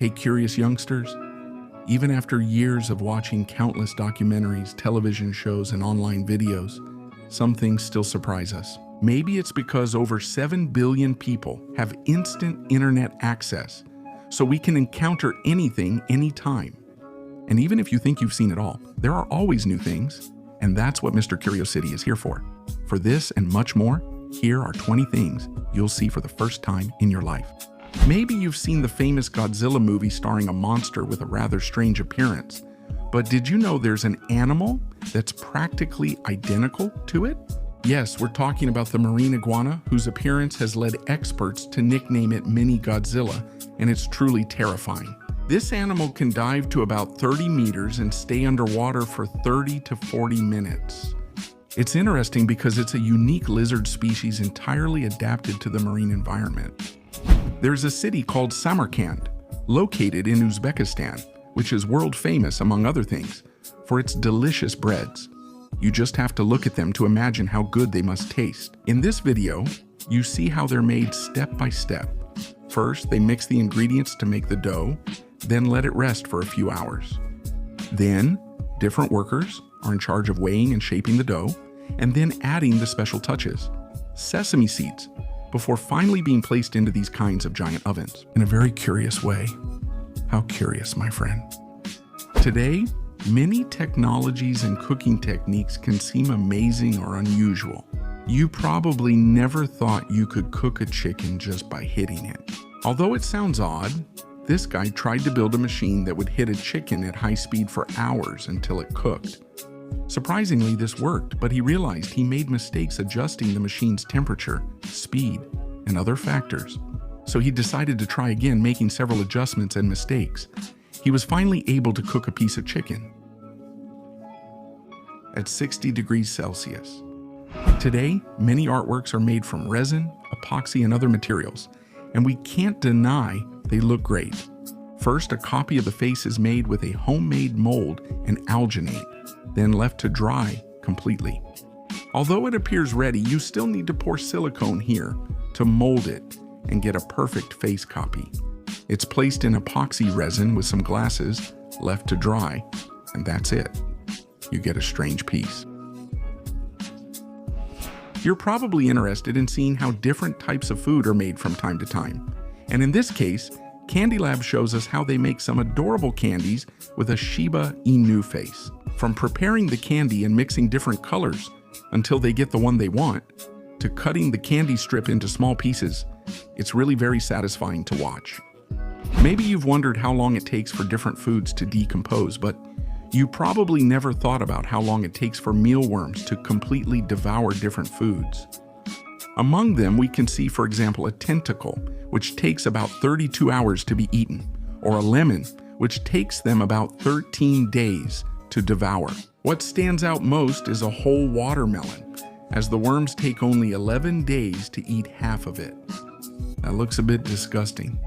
Hey, curious youngsters, even after years of watching countless documentaries, television shows, and online videos, some things still surprise us. Maybe it's because over 7 billion people have instant internet access, so we can encounter anything, anytime. And even if you think you've seen it all, there are always new things, and that's what Mr. Curiosity is here for. For this and much more, here are 20 things you'll see for the first time in your life. Maybe you've seen the famous Godzilla movie starring a monster with a rather strange appearance, but did you know there's an animal that's practically identical to it? Yes, we're talking about the marine iguana, whose appearance has led experts to nickname it Mini Godzilla, and it's truly terrifying. This animal can dive to about 30 meters and stay underwater for 30 to 40 minutes. It's interesting because it's a unique lizard species entirely adapted to the marine environment. There's a city called Samarkand, located in Uzbekistan, which is world famous, among other things, for its delicious breads. You just have to look at them to imagine how good they must taste. In this video, you see how they're made step by step. First, they mix the ingredients to make the dough, then let it rest for a few hours. Then, different workers are in charge of weighing and shaping the dough, and then adding the special touches, sesame seeds, before finally being placed into these kinds of giant ovens. In a very curious way. How curious, my friend. Today, many technologies and cooking techniques can seem amazing or unusual. You probably never thought you could cook a chicken just by hitting it. Although it sounds odd, this guy tried to build a machine that would hit a chicken at high speed for hours until it cooked. Surprisingly, this worked, but he realized he made mistakes adjusting the machine's temperature, speed, and other factors. So he decided to try again, making several adjustments and mistakes. He was finally able to cook a piece of chicken at 60 degrees Celsius. Today, many artworks are made from resin, epoxy, and other materials, and we can't deny they look great. First, a copy of the face is made with a homemade mold and alginate, then left to dry completely. Although it appears ready, you still need to pour silicone here to mold it and get a perfect face copy. It's placed in epoxy resin with some glasses, left to dry, and that's it. You get a strange piece. You're probably interested in seeing how different types of food are made from time to time. And in this case, Candy Lab shows us how they make some adorable candies with a Shiba Inu face. From preparing the candy and mixing different colors until they get the one they want, to cutting the candy strip into small pieces, it's really very satisfying to watch. Maybe you've wondered how long it takes for different foods to decompose, but you probably never thought about how long it takes for mealworms to completely devour different foods. Among them, we can see, for example, a tentacle, which takes about 32 hours to be eaten, or a lemon, which takes them about 13 days to devour. What stands out most is a whole watermelon, as the worms take only 11 days to eat half of it. That looks a bit disgusting.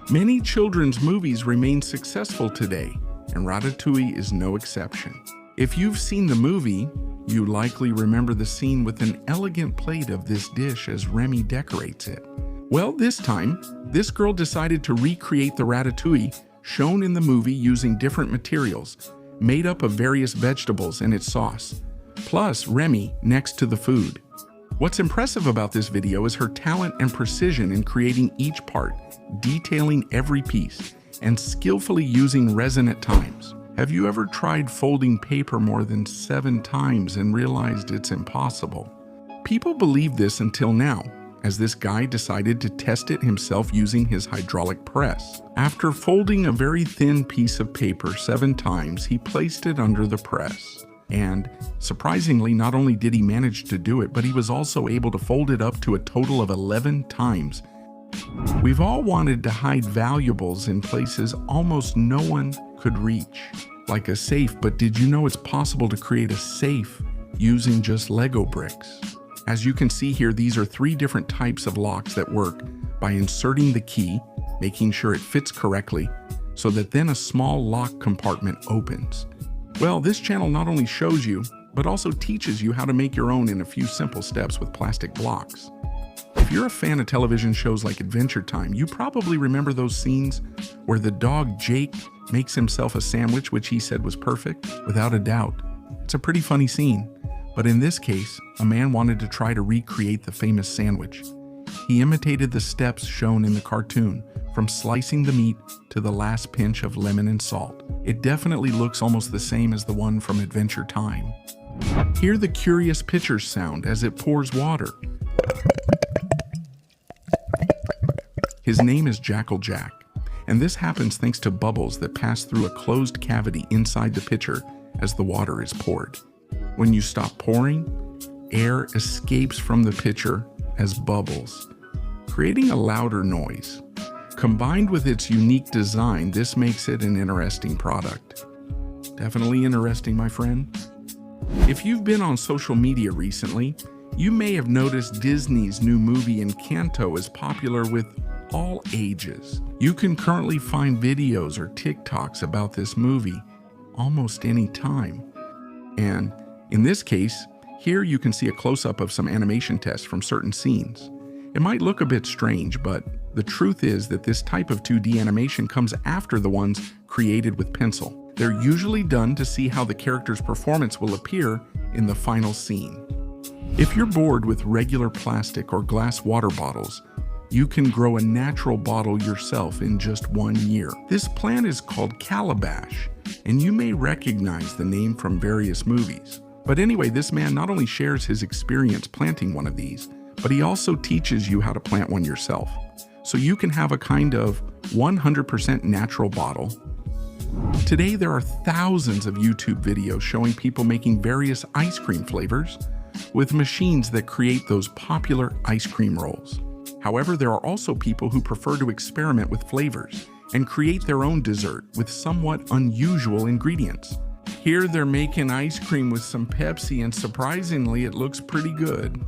Many children's movies remain successful today, and Ratatouille is no exception. If you've seen the movie, you likely remember the scene with an elegant plate of this dish as Remy decorates it. Well, this time, this girl decided to recreate the ratatouille shown in the movie using different materials, made up of various vegetables and its sauce, plus Remy next to the food. What's impressive about this video is her talent and precision in creating each part, detailing every piece, and skillfully using resin at times. Have you ever tried folding paper more than 7 times and realized it's impossible? People believe this until now, as this guy decided to test it himself using his hydraulic press. After folding a very thin piece of paper 7 times, he placed it under the press. And surprisingly, not only did he manage to do it, but he was also able to fold it up to a total of 11 times. We've all wanted to hide valuables in places almost no one could reach, like a safe, but did you know it's possible to create a safe using just Lego bricks? As you can see here, these are 3 different types of locks that work by inserting the key, making sure it fits correctly, so that then a small lock compartment opens. Well, this channel not only shows you, but also teaches you how to make your own in a few simple steps with plastic blocks. If you're a fan of television shows like Adventure Time, you probably remember those scenes where the dog Jake makes himself a sandwich, which he said was perfect. Without a doubt, it's a pretty funny scene. But in this case, a man wanted to try to recreate the famous sandwich. He imitated the steps shown in the cartoon, from slicing the meat to the last pinch of lemon and salt. It definitely looks almost the same as the one from Adventure Time. Hear the curious pitcher's sound as it pours water. His name is Jackal Jack, and this happens thanks to bubbles that pass through a closed cavity inside the pitcher as the water is poured. When you stop pouring, air escapes from the pitcher as bubbles, creating a louder noise. Combined with its unique design, this makes it an interesting product. Definitely interesting, my friend. If you've been on social media recently, you may have noticed Disney's new movie Encanto is popular with all ages. You can currently find videos or TikToks about this movie almost any time. And in this case, here you can see a close-up of some animation tests from certain scenes. It might look a bit strange, but the truth is that this type of 2D animation comes after the ones created with pencil. They're usually done to see how the character's performance will appear in the final scene. If you're bored with regular plastic or glass water bottles, you can grow a natural bottle yourself in just 1 year. This plant is called calabash, and you may recognize the name from various movies. But anyway, this man not only shares his experience planting one of these, but he also teaches you how to plant one yourself. So you can have a kind of 100% natural bottle. Today, there are thousands of YouTube videos showing people making various ice cream flavors with machines that create those popular ice cream rolls. However, there are also people who prefer to experiment with flavors and create their own dessert with somewhat unusual ingredients. Here they're making ice cream with some Pepsi, and surprisingly, it looks pretty good.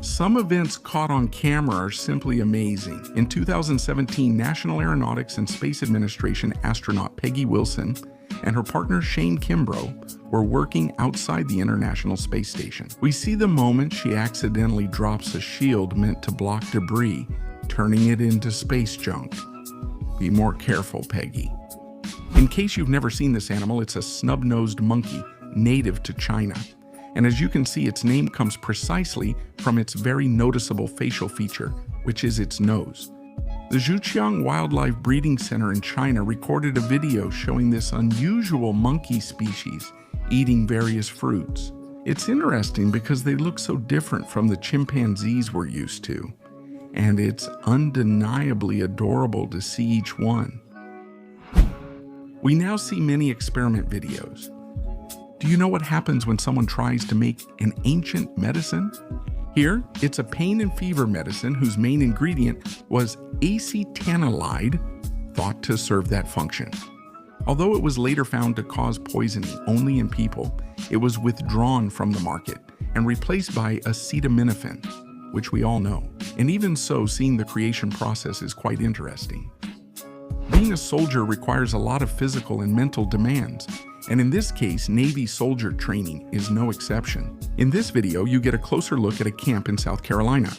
Some events caught on camera are simply amazing. In 2017, National Aeronautics and Space Administration astronaut Peggy Wilson and her partner Shane Kimbrough were working outside the International Space Station. We see the moment she accidentally drops a shield meant to block debris, turning it into space junk. Be more careful, Peggy. In case you've never seen this animal, it's a snub-nosed monkey native to China. And as you can see, its name comes precisely from its very noticeable facial feature, which is its nose. The Zhuqiang Wildlife Breeding Center in China recorded a video showing this unusual monkey species eating various fruits. It's interesting because they look so different from the chimpanzees we're used to, and it's undeniably adorable to see each one. We now see many experiment videos. Do you know what happens when someone tries to make an ancient medicine? Here, it's a pain and fever medicine whose main ingredient was acetanilide, thought to serve that function. Although it was later found to cause poisoning only in people, it was withdrawn from the market and replaced by acetaminophen, which we all know. And even so, seeing the creation process is quite interesting. Being a soldier requires a lot of physical and mental demands, and in this case, Navy soldier training is no exception. In this video, you get a closer look at a camp in South Carolina.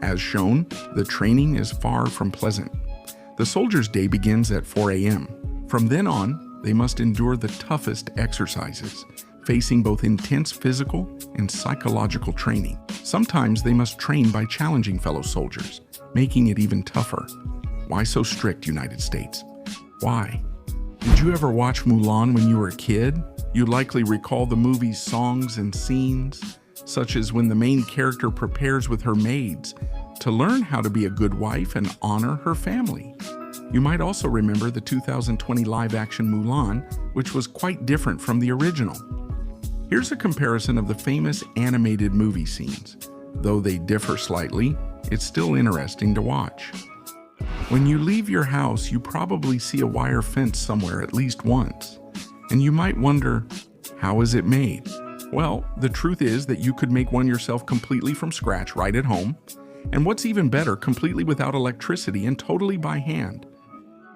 As shown, the training is far from pleasant. The soldier's day begins at 4 a.m. From then on, they must endure the toughest exercises, facing both intense physical and psychological training. Sometimes they must train by challenging fellow soldiers, making it even tougher. Why so strict, United States? Why? Did you ever watch Mulan when you were a kid? You likely recall the movie's songs and scenes, such as when the main character prepares with her maids to learn how to be a good wife and honor her family. You might also remember the 2020 live-action Mulan, which was quite different from the original. Here's a comparison of the famous animated movie scenes. Though they differ slightly, it's still interesting to watch. When you leave your house, you probably see a wire fence somewhere at least once. And you might wonder, how is it made? Well, the truth is that you could make one yourself completely from scratch right at home. And what's even better, completely without electricity and totally by hand.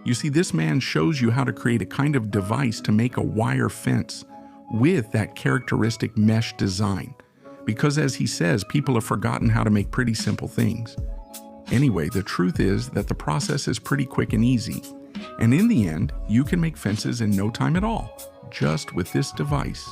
You see, this man shows you how to create a kind of device to make a wire fence with that characteristic mesh design. because as he says, people have forgotten how to make pretty simple things. Anyway, the truth is that the process is pretty quick and easy, and in the end, you can make fences in no time at all, just with this device.